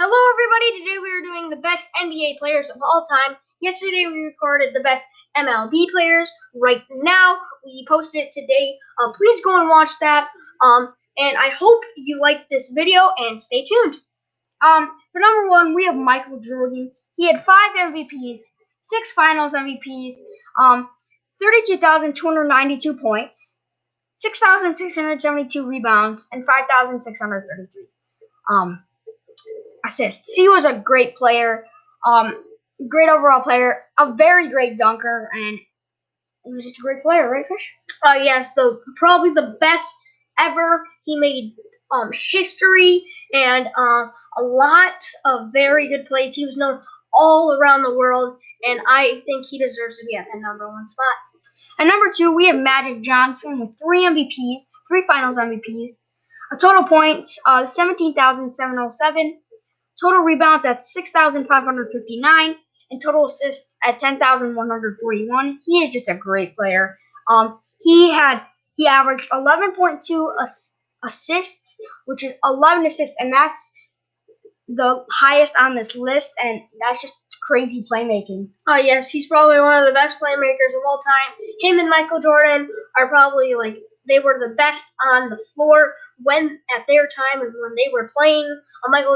Hello, everybody. Today we are doing the best NBA players of all time. Yesterday we recorded the best MLB players. Right now we posted it today. Please go and watch that. And I hope you like this video and stay tuned. For number one, we have Michael Jordan. He had 5 MVPs, 6 Finals MVPs, 32,292 points, 6,672 rebounds, and 5,633. Assists. He was a great player, great overall player, a very great dunker, and he was just a great player, right, Fish? Yes, probably the best ever. He made history and a lot of very good plays. He was known all around the world, and I think he deserves to be at the number one spot. At number two, we have Magic Johnson with 3 MVPs, 3 Finals MVPs, a total points of 17,707. Total rebounds at 6,559, and total assists at 10,141. He is just a great player. He averaged 11.2 assists, which is 11 assists, and that's the highest on this list, and that's just crazy playmaking. Yes, he's probably one of the best playmakers of all time. Him and Michael Jordan are probably they were the best on the floor when at their time and when they were playing. Michael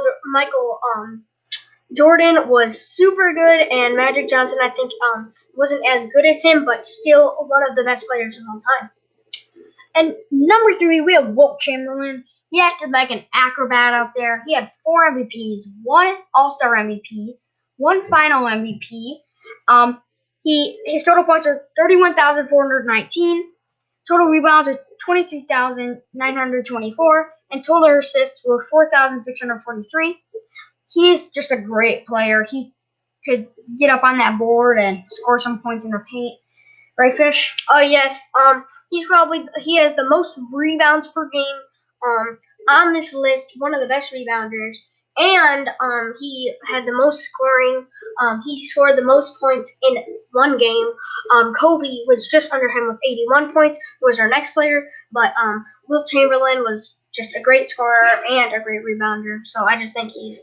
Jordan was super good, and Magic Johnson I think wasn't as good as him, but still one of the best players of all time. And number 3, we have Wilt Chamberlain. He acted like an acrobat out there. He had 4 MVPs, 1 All-Star MVP, 1 Final MVP. His total points are 31,419. Total rebounds are 23,924, and total assists were 4,643. He is just a great player. He could get up on that board and score some points in the paint. Right, Fish? Oh, yes. He has the most rebounds per game on this list, one of the best rebounders. And he had the most scoring. He scored the most points in one game. Kobe was just under him with 81 points, who was our next player. But Wilt Chamberlain was just a great scorer and a great rebounder. So I just think he's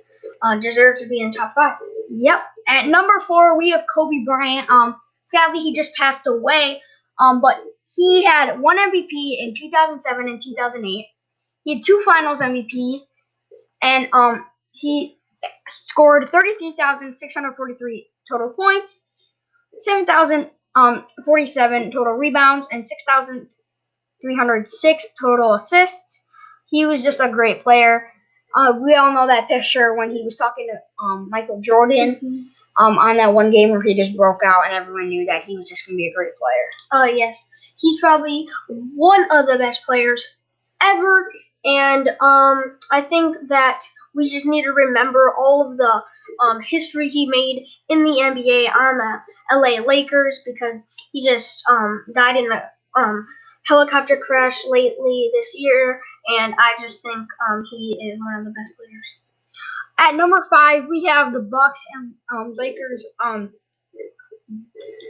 deserves to be in top 5. Yep. At number 4, we have Kobe Bryant. Sadly, he just passed away. But he had 1 MVP in 2007 and 2008. He had 2 Finals MVP, and he scored 33,643 total points, 7,047 total rebounds, and 6,306 total assists. He was just a great player. We all know that picture when he was talking to Michael Jordan on that one game where he just broke out, and everyone knew that he was just going to be a great player. Yes. He's probably one of the best players ever, and I think that we just need to remember all of the history he made in the NBA on the LA Lakers, because he just died in a helicopter crash lately this year, and I just think he is one of the best players. At number 5, we have the Bucks and Lakers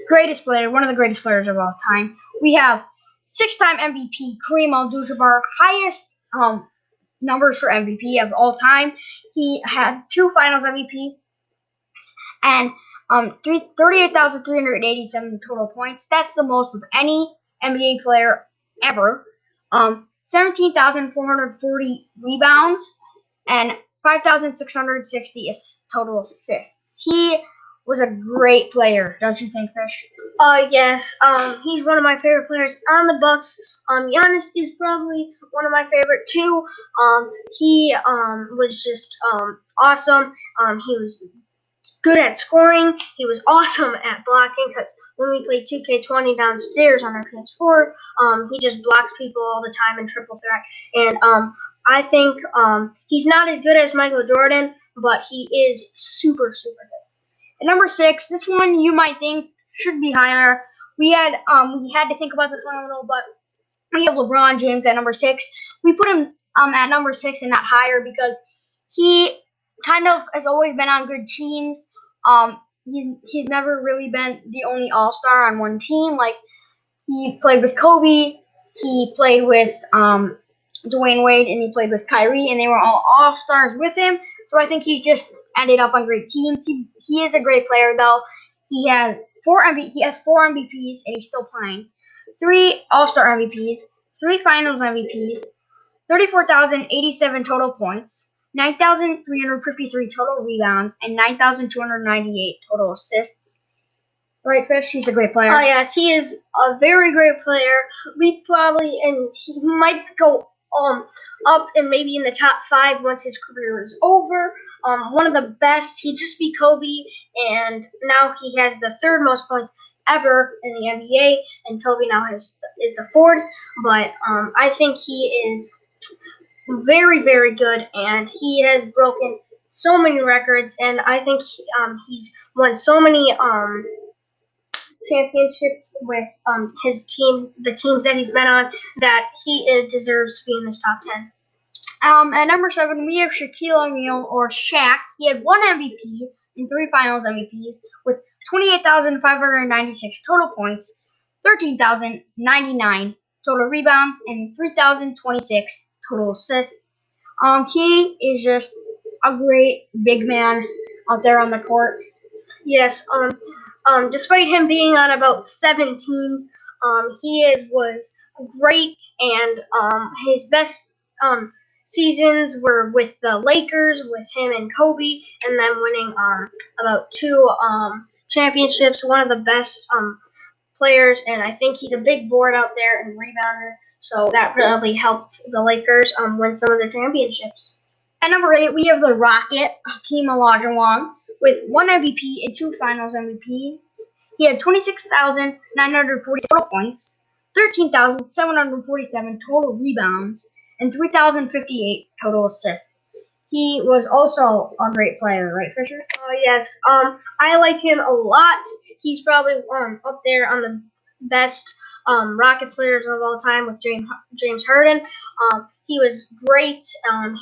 greatest player, one of the greatest players of all time. We have 6-time MVP Kareem Abdul-Jabbar, highest numbers for MVP of all time. He had 2 Finals MVP and 38,387 total points. That's the most of any NBA player ever. 17,440 rebounds and 5,660 total assists. He was a great player, don't you think, Fish? Yes. He's one of my favorite players on the Bucks. Giannis is probably one of my favorite too. He was just awesome. He was good at scoring. He was awesome at blocking, because when we played 2K20 downstairs on our PS4, he just blocks people all the time and triple threat. And I think he's not as good as Michael Jordan, but he is super, super good. At number 6, this one you might think should be higher. We had to think about this one a little, but we have LeBron James at number 6. We put him at number 6 and not higher because he kind of has always been on good teams. He's never really been the only All-Star on one team. Like, he played with Kobe. He played with Dwayne Wade, and he played with Kyrie, and they were all stars with him. So I think he's just ended up on great teams. He is a great player though. He has four MVPs, and he's still playing. 3 All-Star MVPs, 3 Finals MVPs, 34,087 total points, 9,353 total rebounds, and 9,298 total assists. Right, Fish? He's a great player. Oh yes, he is a very great player. He might go up and maybe in the top 5 once his career is over. One of the best. He just beat Kobe, and now he has the 3rd most points ever in the NBA, and Kobe now is the 4th. But I think he is very, very good, and he has broken so many records, and I think he's won so many championships with his team, the teams that he's been on, that he deserves to be in this top 10. At number 7, we have Shaquille O'Neal, or Shaq. He had 1 MVP and 3 Finals MVPs with 28,596 total points, 13,099 total rebounds, and 3,026 total assists. He is just a great big man out there on the court. Yes. Despite him being on about 7 teams, he was great, and his best seasons were with the Lakers, with him and Kobe, and then winning about 2 championships. One of the best players, and I think he's a big board out there and rebounder, so that really helped the Lakers win some of their championships. At number 8, we have the Rocket, Hakeem Olajuwon, with 1 MVP and 2 Finals MVPs. He had 26,940 total points, 13,747 total rebounds, and 3,058 total assists. He was also a great player, right, Fisher? Yes. I like him a lot. He's probably up there on the best Rockets players of all time with James Harden. He was great.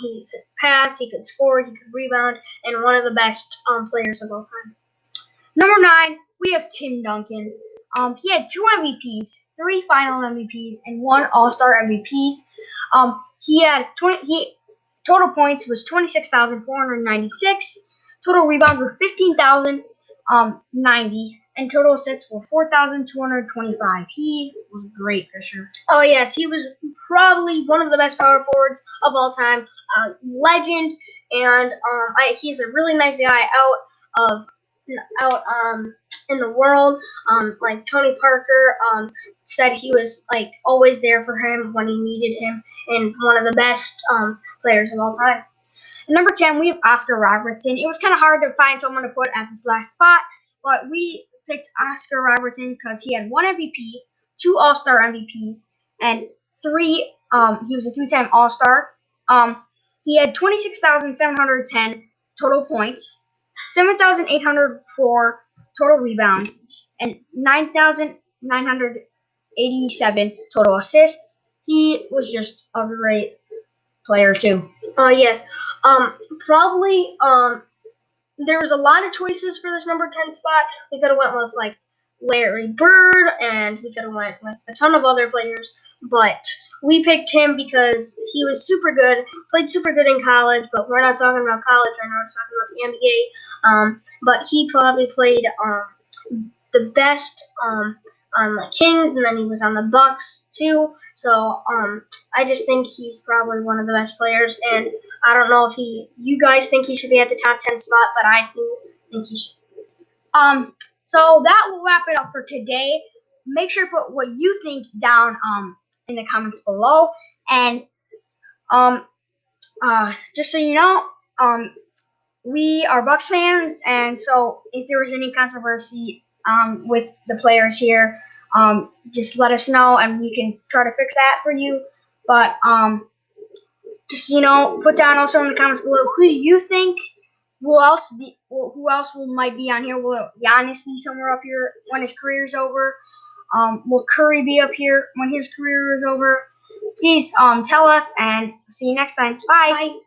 He could pass, he could score, he could rebound, and one of the best players of all time. Number 9, we have Tim Duncan. He had 2 MVPs, 3 Final MVPs, and 1 All-Star MVPs. He had total points was 26,496. Total rebounds were 15,090, and total assists were 4,225. He was great, Fisher. Oh yes, he was probably one of the best power forwards of all time. Legend, and he's a really nice guy out in the world. Like Tony Parker said, he was like always there for him when he needed him, and one of the best players of all time. At number 10, we have Oscar Robertson. It was kind of hard to find someone to put at this last spot, but we picked Oscar Robertson because he had 1 MVP, 2 All-Star MVPs, and 3. He was a 3-time All-Star. He had 26,710 total points, 7,804 total rebounds, and 9,987 total assists. He was just a great player too. Yes. Probably there was a lot of choices for this number 10 spot. We could have went with like Larry Bird, and we could have went with a ton of other players, but we picked him because he was super good, played super good in college, but we're not talking about college right now, we're talking about the NBA. But he probably played the best on the Kings, and then he was on the Bucks too. So I just think he's probably one of the best players, and I don't know if you guys think he should be at the top 10 spot, but I do think he should. So that will wrap it up for today. Make sure to put what you think down in the comments below, and just so you know, we are Bucks fans, and so if there was any controversy with the players here, just let us know, and we can try to fix that for you. But just put down also in the comments below who you think. Who else might be on here? Will Giannis be somewhere up here when his career is over? Will Curry be up here when his career is over? Please tell us, and see you next time. Bye. Bye.